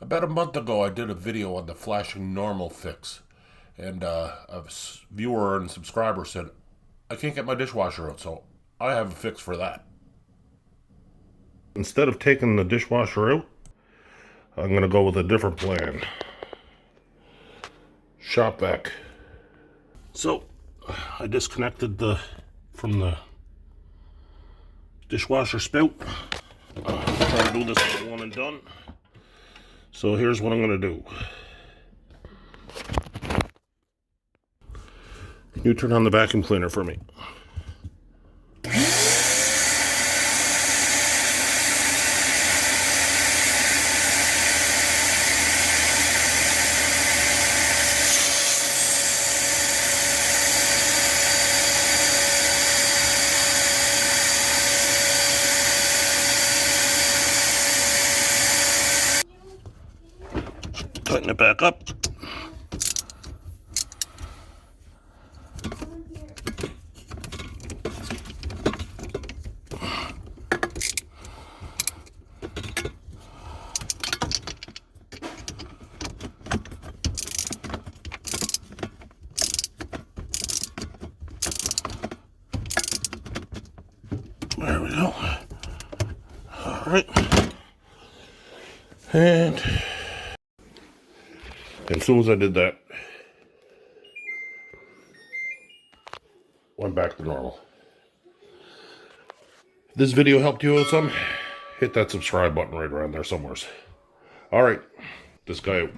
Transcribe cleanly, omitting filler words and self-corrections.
About a month ago, I did a video on the flashing normal fix, and viewer and subscriber said, I can't get my dishwasher out, so I have a fix for that. Instead of taking the dishwasher out, I'm going to go with a different plan. Shop vac. So, I disconnected from the dishwasher spout. I'm trying to do this one and done. So here's what I'm going to do. Can you turn on the vacuum cleaner for me? Tighten it back up. There we go. All right. And as soon as I did that, went back to normal. If this video helped you out some, hit that subscribe button right around there somewhere. All right, this guy out.